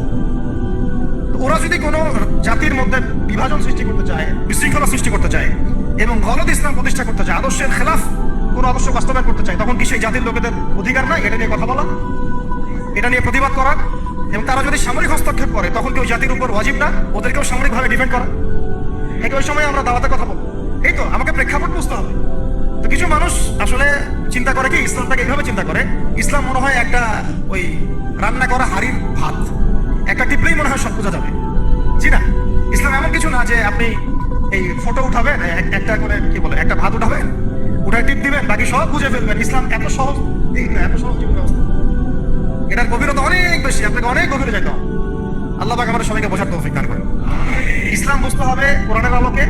ওরা যদি কোনো জাতির মধ্যে বিভাজন সৃষ্টি করতে চায়, বিশৃঙ্খলা সৃষ্টি করতে চায় এবং গলদ ইসলাম প্রতিষ্ঠা করতে চায়, আদর্শের খেলাফ কোনো আদর্শ বাস্তবায়ন করতে চায়, তখন কি সেই জাতির লোকেদের অধিকার নাই এটা নিয়ে কথা বলা, এটা নিয়ে প্রতিবাদ করা? এবং তারা যদি সামরিক হস্তক্ষেপ করে, তখন কি ওই জাতির উপর ওয়াজিব না ওদেরকেও সামরিকভাবে ডিফেন্ড করা? একই সময় আমরা দাওয়াতের কথা বলবো। এই তো আমাকে প্রেক্ষাপট বুঝতে হবে। তো কিছু মানুষ আসলে চিন্তা করে কি, ইসলামটাকে এইভাবে চিন্তা করে, ইসলাম মনে হয় একটা ওই রান্না করা হাড়ির ভাত, একটা টিপলেই মনে হয় সব বোঝা যাবে। জি না, ইসলাম এমন কিছু না যে আপনি এই ফটো উঠাবেন, একটা করে কি বলে একটা ভাত উঠাবেন, উঠায় টিপ দিবেন, বাকি সব বুঝে ফেলবেন। ইসলাম এত সহজ দিক না, এত সহজ জীবন ব্যবস্থা। এটার গভীরতা অনেক বেশি, আপনাকে অনেক গভীরে যেতে হবে। আল্লাহ পাক আমাদের সবাইকে বোঝার তৌফিক দান করেন। ইসলাম বুঝতে হবে কোরআনের আলোকে,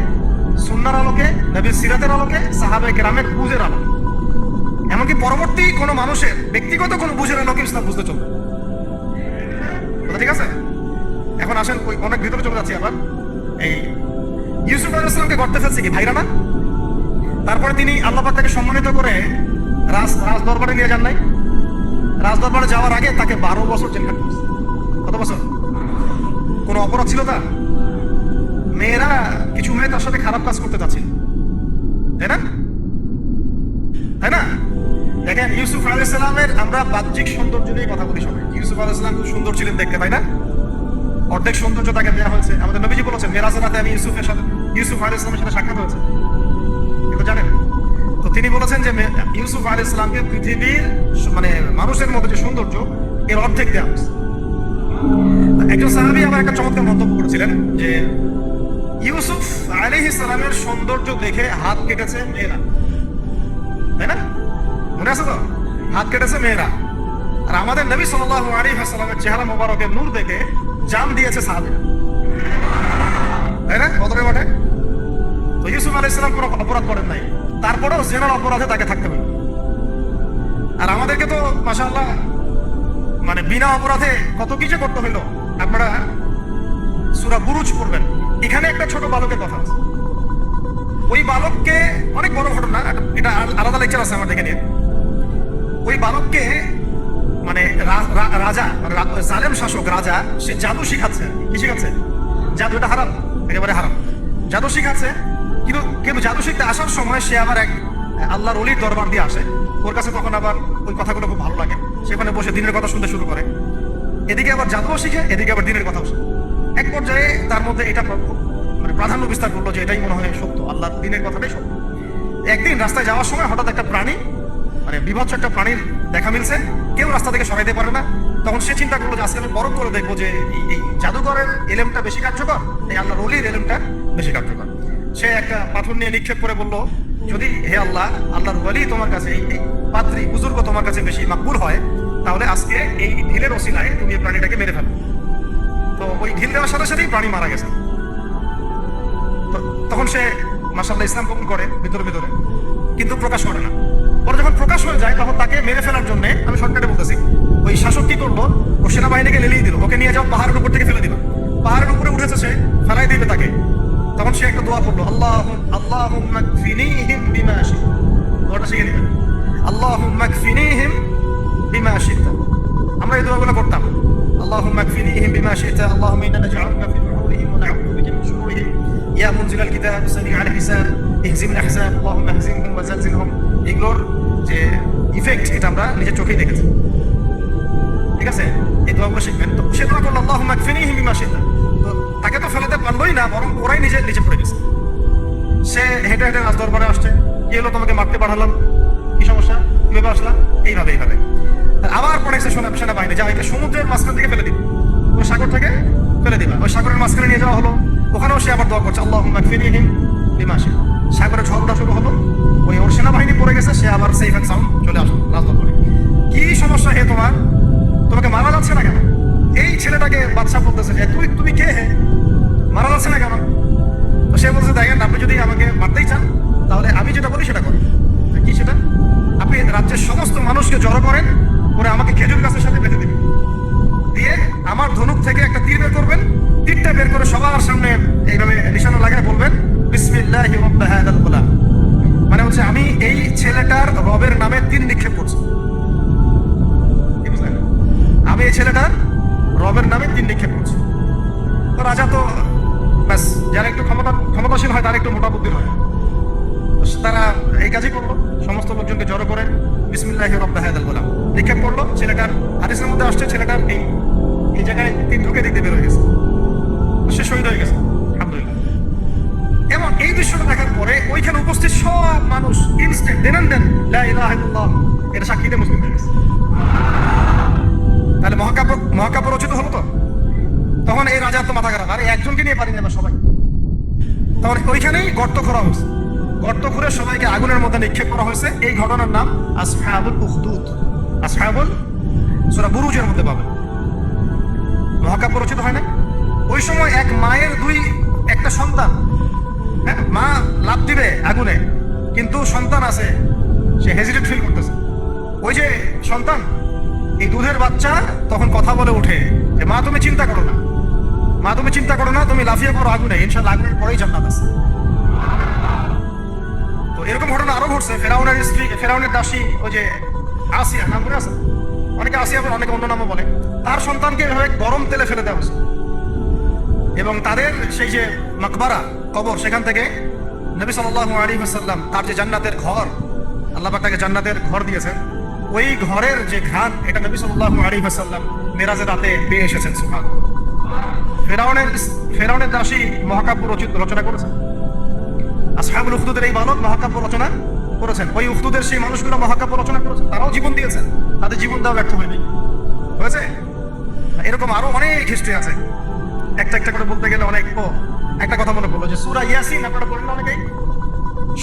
সুন্নাহর আলোকে, নবীর সিরাতের আলোকে, সাহাবায়ে কেরামের বুঝের আলোকে। এমনকি পরবর্তী কোনো মানুষের ব্যক্তিগত কোনো বুঝের আলোকে ইসলাম বুঝতে চলবে। ঠিক আছে? এখন আসেন অনেক ভিতরে চলে যাচ্ছি আবার। এই ইউসুফ আলাইহিস সালামকে গর্তে ফেলছে কি ভাইরা না? তারপরে তিনি আল্লাহ পাক তাকে সম্মানিত করে রাজ দরবারে নিয়ে যান নাই? রাজ দরবারে যাওয়ার আগে তাকে 12 বছর জেল খাটতে হয়েছে। কত বছর? কোনো অপরাধ ছিল তার? মেয়েরা, কিছু মেয়ে তার সাথে খারাপ কাজ করতে চাচ্ছিল, তাই না? তাই না? দেখেন, ইউসুফ আলাইহিস সালামের আমরা বাহ্যিক সৌন্দর্য নিয়ে কথা বলি সবাই। ইউসুফ আলাইহিস সালাম খুব সুন্দর ছিলেন দেখতে, তাই না? অর্ধেক সৌন্দর্য তাকে দেওয়া হয়েছে। আমাদের নবীজি বলেছেন, মেরাজের রাতে আমি ইউসুফ আলাইহিস সালামের সাথে সাক্ষাৎ হয়েছে, এটা জানেন? তো তিনি বলেছেন যে ইউসুফ আলাইহিস সালামকে পৃথিবীর মানে মানুষের মধ্যে যে সৌন্দর্য এর অর্ধেক দেওয়া হয়েছে। একজন সাহাবী আবার একটা চমৎকার মন্তব্য করেছিলেন যে ইউসুফ আলাইহিস সালামের সৌন্দর্য দেখে হাত কেটেছে মেয়েরা, তাই না? মনে আছে তো? হাত কেটেছে মেয়েরা। আর আমাদের নবী সাল্লাল্লাহু আলাইহি ওয়াসাল্লামের চেহারা মোবারকের নূর দেখে জান দিয়েছে সাহাবীরা, তাই না? বদরের মাঠে। তো ইউসুফ আলাইহিস সালাম কোনো অপরাধ করেন নাই, তারপরেও জেনার অপরাধে তাকে থাকতে হবে। আর আমাদেরকে তো মাশাআল্লাহ মানে বিনা অপরাধে কত কিছু করতে হইলো। আপনারা সূরা বুরুজ পড়বেন, এখানে একটা ছোট বালকের কথা আছে। ওই বালককে, অনেক বড় ঘটনা, এটা আলাদা লেকচার আছে আমার, দেখে নিয়ে। ওই বালককে মানে রাজা, জালেম শাসক রাজা, সে জাদু শিখাচ্ছে। কি শিখাচ্ছে? জাদু। এটা হারাম, একেবারে হারাম। জাদু শিখাচ্ছে, কিন্তু জাদু শিখতে আসার সময় সে আবার এক আল্লাহর ওলির দরবার দিয়ে আসে। ওর কাছে তখন আবার ওই কথাগুলো খুব ভালো লাগে, সেখানে বসে দিনের কথা শুনতে শুরু করে। এদিকে আবার জাদুও শিখে, এদিকে আবার দিনের কথাও শিখে। এক পর্যায়ে তার মধ্যে এটা মানে প্রাধান্য বিস্তার করলো যে এটাই মনে হয় সত্য, আল্লাহর দিনের কথাটাই সত্য। একদিন রাস্তায় যাওয়ার সময় হঠাৎ একটা প্রাণী, মানে বিভৎস একটা প্রাণীর দেখা মিলছে। কেউ রাস্তা থেকে সরাইতে পারে না, তখন সে চিন্তা করলো যে আজকে আমি বরফ করে দেখবো যে এই জাদুঘরের এলেমটা বেশি কার্যকর, এই আল্লাহর ওলির এলেমটা বেশি কার্যকর। সে একটা পাথর নিয়ে নিক্ষেপ করে বলল, যদি হে আল্লাহ, আল্লাহর ওলি তোমার কাছে, এই পাত্রী বুজুর্গ তোমার কাছে বেশি মাকবুল হয়, তাহলে আজকে এই ঢিলের ওসিলায় তুমি এই প্রাণীটাকে মেরে ফেলো। তো ওই ঢিল দেওয়ার সাথে সাথেই প্রাণী মারা গেছে। তো তখন সে মাশাআল্লাহ ইসলাম কবুল করে ভিতরে ভিতরে, কিন্তু প্রকাশ করে না। পরে যখন প্রকাশ হয়ে যায় তখন তাকে মেরে ফেলার জন্য, আমি শর্টকাটে বলতেছি, ওই শাসক কি করলো, ও সেনাবাহিনীকে লেলিয়ে দিল, ওকে নিয়ে যাও পাহাড়ের উপর থেকে ফেলে দিল। পাহাড়ের উপরে উঠেছে সে, ফেলাই দিবে তাকে। তখন সে একটা দোয়া পড়লো, আল্লাহুম্মা কফিনিহিম বিমা শি'তা। দোয়াটা শিখে নেবেন, আল্লাহুম্মা কফিনিহিম বিমা শি'তা। আমরা এই দোয়াগুলো করতাম, আল্লাহুম্মা কফিনিহিম বিমা শি'তা, আল্লাহুম্মা ইন্না নাজআলুকা ফি নুহুরিহিম ওয়া নাউযু বিকা মিন শুরুরিহিম, ইয়া মুনজিলাল কিতাব সারি আল হিসাব ইহজিম আল আহজাব আল্লাহুম্মা ইহজিমহুম ওয়া জালজিলহুম। এগুলোর যে ইফেক্ট এটা আমরা নিজের চোখেই দেখেছি। ঠিক আছে, এই দোয়াগুলো শিখবেন। তো সে দোয়া করলো, আল্লাহুম্মা কফিনিহিম বিমা শি'তা। তো তাকে তো ফেলাতে পারলোই না, বরং ওরাই নিচে পড়ে গেছে। সে হেঁটে হেঁটে রাজ দরবারে আসছে, কি হলো, তোমাকে মারতে পাঠালাম, কি সমস্যা, কিভাবে আসলা, এইভাবে। আবার পাঠাইছে সেনাবাহিনী, যা একে সমুদ্রের মাঝখান থেকে ফেলে দিবে, ওই সাগর থেকে ফেলে দিবা। ওই সাগরের মাঝখানে নিয়ে যাওয়া হলো, ওখানেও সে আবার দোয়া করছে, আল্লাহুম্মা কফিনিহিম বিমা শি'তা। সাগরের ঝড়টা শুরু হলো, ওর সেনাবাহিনী পড়ে গেছে, সে আবার সেফ অ্যান্ড সাউন্ড চলে আসলো রাজ দরবারে। কি সমস্যা হে তোমার, তোমাকে মারা যাচ্ছে না কেন? এই ছেলেটাকে বাদশা বলতেছে যে তুমি কে হে, মারা যাচ্ছে না কেন? তো সে বলছে, দেখেন, আপনি যদি আমাকে মারতেই চান তাহলে আমি যেটা বলি সেটা করেন। কি সেটা? আপনি রাজ্যের সমস্ত মানুষকে জড়ো করেন, করে আমাকে খেজুর গাছের সাথে বেঁধে দেবেন, দিয়ে আমার ধনুক থেকে একটা তীর বের করবেন, তীরটা বের করে সবার সামনে এইভাবে নিশানা লাগায় বলবেন, বিসমিল্লাহি রাব্বি হাযাল গোলাম। মানে হচ্ছে আমি এই ছেলেটার রবের নামে তীর নিক্ষেপ করছি। কি বুঝলেন? আমি এই ছেলেটার রবের নামে তীর নিক্ষেপ করছি। তো রাজা তো ব্যাস, যারা একটু ক্ষমতাশীল হয় তারা একটু মোটা বুদ্ধির হয়, তারা এই কাজই করলো, সমস্ত লোকজনকে জড়ো করে বিসমিল্লাহি রাব্বি হাযাল গোলাম নিক্ষেপ করলো। ছেলেটার হাদিসের মধ্যে আসছে, ছেলেটার এই জায়গায় তীর ঢুকে দিতে বের হয়ে গেছে, সে শহীদ হয়ে গেছে, আলহামদুলিল্লাহ। এবং এই দৃশ্যটা দেখার পরে ওইখানে উপস্থিত সব মানুষ ইনস্ট্যান্ট দেন লা ইলাহা ইল্লাল্লাহ এটা সাক্ষী দিয়ে মুসলিম হয়ে গেছে। তাহলে মহাকাব্য রচিত হলো। তো তখন এই রাজার তো মাথা খারাপ, আরে একজনকে নিয়ে পারি না সবাই। তখন ওইখানেই গর্ত খোঁড়া হয়েছে, গর্ত খুঁড়ে সবাইকে আগুনের মধ্যে নিক্ষেপ করা হয়েছে। এই ঘটনার নাম আসহাবুল উখদুদ। আসহাবুল, সূরা বুরুজের মধ্যে পাবেন। মহাকাব্য রচিত হয় না? ওই সময় এক মায়ের একটা সন্তান, হ্যাঁ, মা লাফ দিবে আগুনে, কিন্তু সন্তান আছে, সে হেজিটেট ফিল করতেছে। ওই যে সন্তান, এই দুধের বাচ্চা তখন কথা বলে ওঠে যে মা তুমি চিন্তা করো না, মা তুমি চিন্তা করো না, তুমি লাফিয়ে পড়ো আগুনে, ইনশাআল্লাহ আগুনের পরেই জান্নাত আছে। তো এরকম ঘটনা আরো ঘটছে। ফেরাউনের স্ত্রী, ফেরাউনের দাসী, ওই যে আসিয়া, নাম করে আছে, অনেকে আসিয়া বলে, অনেকে অন্য নামও বলে, তার সন্তানকে এভাবে গরম তেলে ফেলে দেওয়া হয়েছে। এবং তাদের সেই যে মাকবারা, কবর, সেখান থেকে নবী সাল্লাল্লাহু আলাইহি ওয়াসাল্লাম তার যে জান্নাতের ঘর, আল্লাহ পাক তাকে জান্নাতের ঘর দিয়েছেন, ওই ঘরের যে ঘ্রাণ, এটা নবী সাল্লাল্লাহু আলাইহি ওয়াসাল্লাম মেরাজের রাতে পেয়ে এসেছেন। সুবহানাল্লাহ। ফেরাউনের দাসী মহাকাব্য রচনা করেছেন। আসহাবুল উখদুদের এই বালক মহাকাব্য রচনা করেছেন। ওই উখদুদের সেই মানুষগুলো মহাকাব্য রচনা করেছেন, তারাও জীবন দিয়েছেন, তাদের জীবন দেওয়া ব্যর্থ হয়নি, হয়েছে। এরকম আরো অনেক হিস্ট্রি আছে, একটা করে বলতে গেলে অনেক। একটা কথা মনে পড়লো যে সূরা ইয়াসিন আপনারা পড়েন না অনেকেই,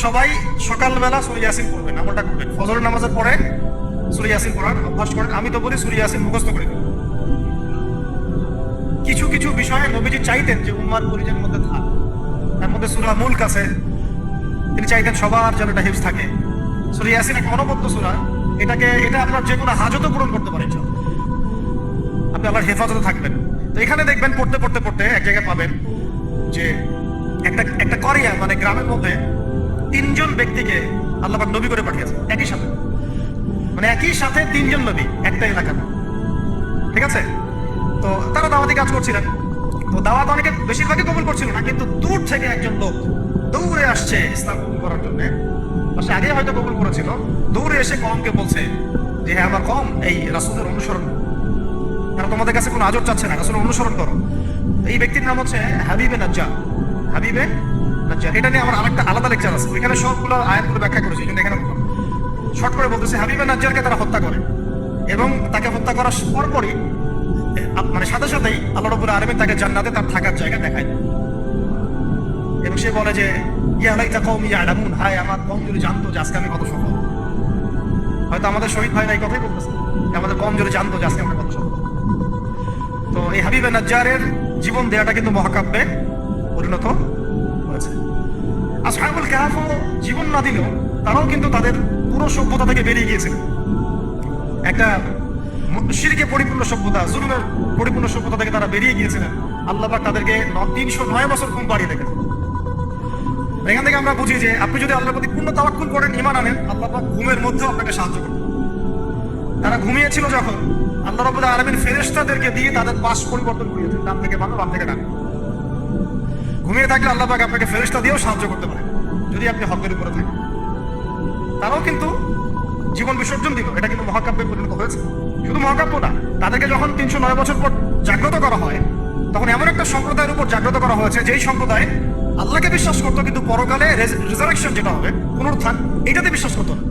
সবাই সকালবেলা সূরা ইয়াসিন পড়বেন, আমলটা করবেন, ফজরের নামাজের পরে সূরা ইয়াসিন পড়ার অভ্যাস করেন। আমি তো বলি সূরা ইয়াসিন মুখস্থ করে দিন। কিছু কিছু বিষয়ে নবীজি চাইতেন যে উম্মার পরিজনের মধ্যে থাক, তার মধ্যে সূরা মুলক আছে, তিনি চাইতেন সবার যেন এটা হিফজ থাকে। সূরা ইয়াসিন একটা অনবদ্য সূরা, এটা আপনার যে কোনো হাজতও পূরণ করতে পারেন, আপনি আল্লাহর হেফাজতে থাকবেন। তো এখানে দেখবেন পড়তে এক জায়গায় পাবেন যে একটা করিয়া, মানে গ্রামের মধ্যে 3 জন ব্যক্তিকে আল্লাহ পাক নবী করে পাঠিয়েছেন একই সাথে, মানে একই সাথে 3 জন নবী একটা এলাকাতে। ঠিক আছে, তো তারা দাওয়াতি কাজ করছিলেন। তো দাওয়াত অনেকে বেশিরভাগই কবুল করছিল না, কিন্তু দূর থেকে একজন লোক দৌড়ে আসছে ইসলাম কবুল করার জন্য। সে আগে হয়তো কবুল করেছিল, দৌড়ে এসে কওমকে বলছে যে হ্যাঁ আমার কওম এই রাসূলের অনুসরণ, কারণ তোমাদের কাছে কোনো আজর চাচ্ছে না, রাসূলের অনুসরণ করো। এই ব্যক্তির নাম হচ্ছে হাবিবে নাজ্জার। এটা নিয়ে আমার আরেকটা আলাদা লেকচার আছে, ওইখানে সবগুলো আয়াতগুলো ব্যাখ্যা করেছি, এই জন্য এখানে শর্ট করে বলতেছে। হাবিবে নাজ্জারকে তারা হত্যা করে এবং তাকে হত্যা করার পরপরই মানে সাথে সাথেই আল্লাহ রাব্বুল আলামিন তাকে জান্নাতে তার থাকার জায়গা দেখায় দেন। এবং সে বলে যে ইয়া লাইতা কওমি ইয়ালামুন, হায় আমার কওম যদি জানতো যে আজকে আমি কত সফল। হয়তো আমাদের শহীদ ভাইরা এই কথাই বলতেছে, আমাদের কওম যদি জানতো যে আজকে আমরা কত সফল। তো এই হাবিবে নাজ্জারের জীবন দেয়াটা কিন্তু মহাকাব্যে পরিণত হয়েছে। আসহাবুল কাহফও জীবন না দিলেও তারাও কিন্তু তাদের পুরো সভ্যতা থেকে বেরিয়ে গিয়েছিল। একটা শিরকে পরিপূর্ণ সভ্যতা, জুলুমের পরিপূর্ণ সভ্যতা থেকে তারা বেরিয়ে গিয়েছিলেন। আল্লাহ পাক তাদেরকে 309 বছর ঘুম পাড়িয়ে রেখেছেন। এখান থেকে আমরা বুঝি যে আপনি যদি আল্লাহর প্রতি পূর্ণ তাওয়াক্কুল করেন, ঈমান আনেন, আল্লাহ পাক ঘুমের মধ্যেও আপনাকে সাহায্য করবেন। তারা ঘুমিয়েছিল যখন, আল্লাহ রাব্বুল আলামিন ফেরেশতাদেরকে দিয়ে তাদের পাশ পরিবর্তন করিয়েছেন, ডান থেকে বামে, বাম থেকে ডান। ঘুমিয়ে থাকলে আল্লাহ পাক আপনাকে ফেরেশতা দিয়েও সাহায্য করতে পারে যদি আপনি হকের উপরে থাকেন। তারাও কিন্তু জীবন বিসর্জন দিল, এটা কিন্তু মহাকাব্যে পরিণত হয়েছে। শুধু মহাকাব্য না, তাদেরকে যখন 309 বছর পর জাগ্রত করা হয়, তখন এমন একটা সম্প্রদায়ের উপর জাগ্রত করা হয়েছে যেই সম্প্রদায় আল্লাহকে বিশ্বাস করতো, কিন্তু পরকালে রিজারেকশন যেটা হবে, পুনরুত্থান, এটাতে বিশ্বাস করতো না।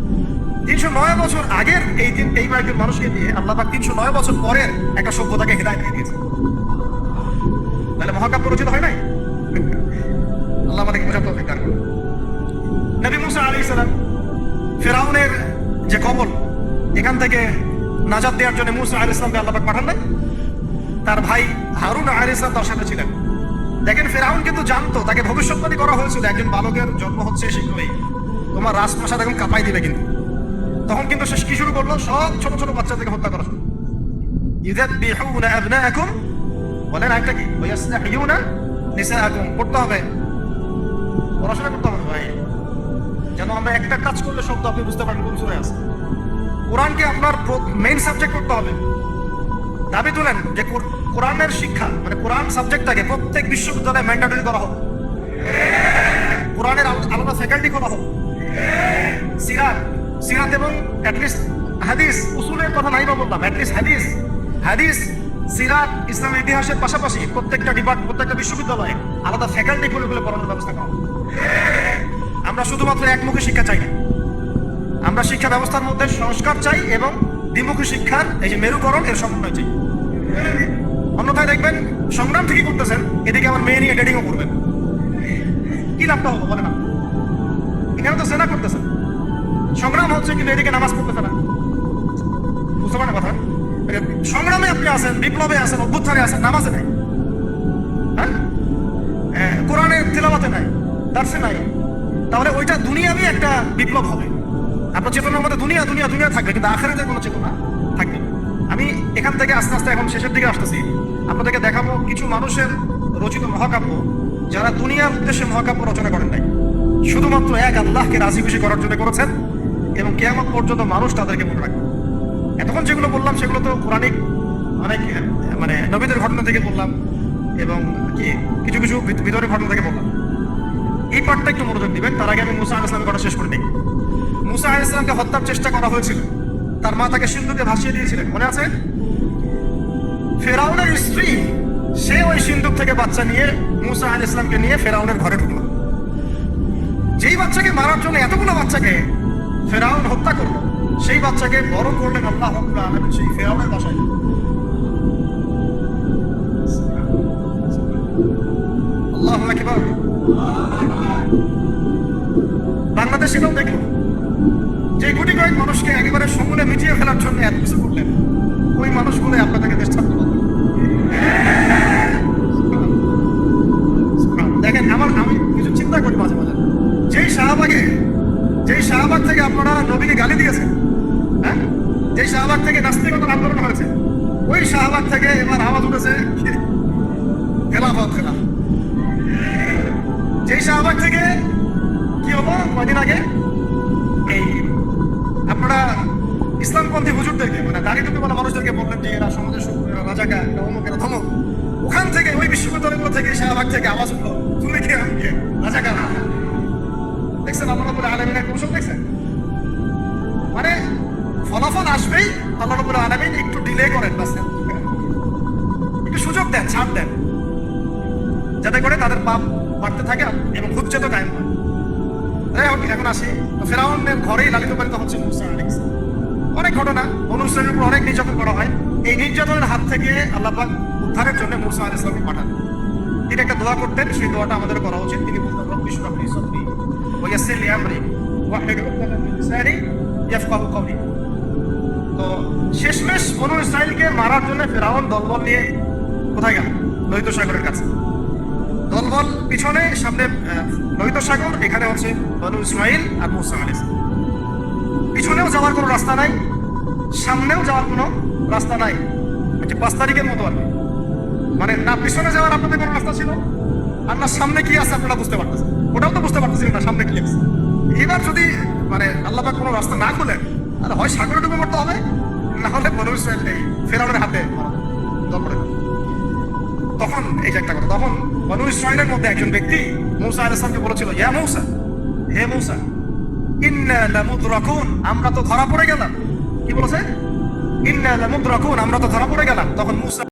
309 বছর আগের এই কয়েকজন মানুষকে দিয়ে আল্লাহ পাক 309 বছর পরের একটা সভ্যতাকে হিদায়াত দিয়ে দিয়েছে। তাহলে মহাকাব্য রচিত হয় নাই? আল্লাহ আমাদেরকে বোঝার তৌফিক দান করুন। নবী মুসা আলাইহিস সালাম ফিরআউনের যে কবল, এখান থেকে নাজাত দেওয়ার জন্য মুসা আলাইহিস সালামকে আল্লাহ পাক পাঠান নাই? তার ভাই হারুন আলাইহিস সালাম তার সাথে ছিলেন। দেখেন, ফিরআউন কিন্তু জানতো, তাকে ভবিষ্যৎবাণী করা হয়েছিল একজন বালকের জন্ম হচ্ছে শীঘ্রই, তোমার রাজপ্রাসাদ এখন কাঁপাই দিবে। কিন্তু তখন কিন্তু সে কি শুরু করলো? সব ছোট ছোট বাচ্চাদেরকে হত্যা করা শুরু। ইযাদবিহুনা আবনাআকুম, বলেন একটা কি, ওয়ায়াসতাহইউনা নিসাআকুম। পড়তে হবে, পড়াশোনা করতে হবে ভাই, যেন আমরা একটা কাজ করলে শব্দ আপনি বুঝতে পারেন কোন সূরায় আছে। কোরআনকে আপনার মেইন সাবজেক্ট করতে হবে। দাবি তুলেন যে কোরআনের শিক্ষা, মানে কোরআন সাবজেক্টটাকে প্রত্যেক বিশ্ববিদ্যালয়ে ম্যান্ডেটরি করা হোক, কোরআনের আলাদা ফ্যাকাল্টি করা হোক। সিরাত এবং অ্যাটলিস্ট হাদিস, উসুলের কথা নাই বা বললাম, অ্যাটলিস্ট হাদিস, সিরাত, ইসলামের ইতিহাসের পাশাপাশি প্রত্যেকটা প্রত্যেকটা বিশ্ববিদ্যালয়ে আলাদা ফ্যাকাল্টি খুলে পড়ানোর ব্যবস্থা করা। আমরা শুধুমাত্র একমুখী শিক্ষা চাই না, আমরা শিক্ষা ব্যবস্থার মধ্যে সংস্কার চাই এবং দ্বিমুখী শিক্ষার এই যে মেরুকরণ, এর সমন্বয় চাই। অন্যথায় দেখবেন সংগ্রাম ঠিকই করতেছেন, এদিকে আমার মেয়ে নিয়ে ডেটিংও করবেন, কি লাভটা হলো বলে না? এখানে তো সেনা করতেছেন, সংগ্রাম হচ্ছে, কিন্তু এদিকে নামাজ পড়তেছে না। বুঝতে পারেন কথা? সংগ্রামে আপনি আছেন, বিপ্লবে আছেন, অভ্যুত্থানে আছেন, নামাজে নাই, হ্যাঁ, কোরআনে তেলাওয়াতে নাই, দার্সে নাই। তাহলে ওইটা দুনিয়াবি একটা বিপ্লব হবে। আপনার চেতনার মধ্যে দুনিয়া দুনিয়া দুনিয়া থাকবে, কিন্তু আখিরাতের কোনো চেতনা থাকবে। আমি এখান থেকে আস্তে আস্তে এখন শেষের দিকে আসতেছি, আপনাদেরকে দেখাবো কিছু মানুষের রচিত মহাকাব্য যারা দুনিয়ার উদ্দেশ্যে মহাকাব্য রচনা করেন নাই, শুধুমাত্র এক আল্লাহকে রাজি খুশি করার জন্য করেছেন, এবং কিয়ামত পর্যন্ত মানুষ তাদেরকে মনে রাখবে। এতক্ষণ যেগুলো বললাম সেগুলো তো কোরআনিক অনেক, মানে নবীদের ঘটনা থেকে বললাম, এবং কিছু কিছু ভিতরের ঘটনা থেকে বললাম। এই পার্টটা একটু মনোযোগ দিবেন। তার আগে আমি মুসা আলাইহিস সালামের কথা শেষ করে নিই। মুসা আলাইহিস সালামকে হত্যার চেষ্টা করা হয়েছিল, তার মা তাকে সিন্ধুকে ভাসিয়ে দিয়েছিলেন, মনে আছে? ফেরাউনের স্ত্রী সে ওই সিন্ধুক থেকে বাচ্চা নিয়ে মুসা আলাইহিস সালামকে নিয়ে ফেরাউনের ঘরে ঢুকলো। যেই বাচ্চাকে মারার জন্য এতগুলো বাচ্চাকে ফেরাউন হত্যা করলো, সেই বাচ্চাকে বড় করলেন আল্লাহ রাব্বুল আলামিন সেই ফেরাউনের বাসায়। আল্লাহু আকবার। বাংলাদেশ এটাও দেখলো, যে কোটি কয়েক মানুষকে একেবারে সমূলে মিটিয়ে ফেলার জন্য এত কিছু করলেন, ওই মানুষগুলো আপনাদেরকে দেশ ছাড়তে পারবে। দেখেন, আমি কিছু চিন্তা করি মাঝে মাঝে, যেই শাহবাগ থেকে আপনারা নবীকে গালি দিয়েছেন, হ্যাঁ, যেই শাহবাগ থেকে নাস্তিকতার আন্দোলন হয়েছে, ওই শাহবাগ থেকে এবার আওয়াজ উঠেছে খেলাফত। যেই শাহবাগ থেকে কি হলো কয়দিন আগে, এই আপনারা ইসলামপন্থী হুজুরদেরকে, মানে দাড়ি টুপিওয়ালা মানুষদেরকে বললেন যে এরা সমাজের শত্রু, এরা রাজাকার, এরা অমুক, এরা ধমক। ওখান থেকে, ওই বিশ্ববিদ্যালয়গুলো থেকে, শাহবাগ থেকে আওয়াজ উঠলো, তুমি কে, আমি কে, রাজাকার। দেখছেন আল্লাহ রাব্বুল আলামিনের কৌশল? দেখছেন, মানে ফলাফল আসবেই, আল্লাহ রাব্বুল আলামিন একটু ডিলে করেন, একটু সুযোগ দেন, ছাড় দেন, যাতে করে তাদের পাপ বাড়তে থাকে এবং হুজ্জত কায়েম হয়। এখন আসি, ফেরাউনের ঘরেই লালিত পালিত হচ্ছে মুসা আলাইহিস সালাম। অনেক ঘটনা, বনু ইসরাঈলের উপর অনেক নির্যাতন করা হয়, এই নির্যাতনের হাত থেকে আল্লাহ পাক উদ্ধারের জন্য মূসা আলাইহিস সালামকে পাঠান। তিনি একটা দোয়া করতেন, সেই দোয়াটা আমাদের করা উচিত। তিনি বলতেন, রব্বি ইশরাহ লি সাদরি ওয়া ইয়াসসির লি আমরি ওয়াহলুল উকদাতাম মিন লিসানি ইয়াফকাহু কওলি। তো শেষমেশ বনু ইসরাইলকে মারার জন্য ফেরাউন দলবল নিয়ে কোথায় গেল? লোহিত সাগরের কাছে। দলবল পিছনে, সামনে লোহিত সাগর, এখানে হচ্ছে বনু ইসরাইল আর মূসা আলাইহিস সালাম। পিছনেও যাওয়ার কোনো রাস্তা নাই, সামনেও যাওয়ার কোনো রাস্তা নাই। 5 তারিখের মতো আর কি। মানে না পিছনে যাওয়ার আপনাদের কোনো রাস্তা ছিল, আর না সামনে কি আছে আপনারা বুঝতে পারতেছেন। ওটাও তো বুঝতে পারতেছিলেন না সামনে কি আছে। এবার যদি মানে আল্লাহ পাক কোনো রাস্তা না খুলেন, তাহলে হয় সাগরে ডুবে মরতে হবে, না হলে বনু ইসরাইল এই ফেরাউনের হাতে পড়ে। তখন এই যে একটা কথা, তখন বনু ইসরাইলের মধ্যে একজন ব্যক্তি মূসা আলাইহিস সালামকে বলেছিল, ইয়া মূসা, হে মূসা, ইন্না লামুদরাকুন, আমরা তো ধরা পড়ে গেলাম। কি বলেছে? ইন্না লামুদরাকুন, আমরা তো ধরা পড়ে গেলাম। তখন মূসা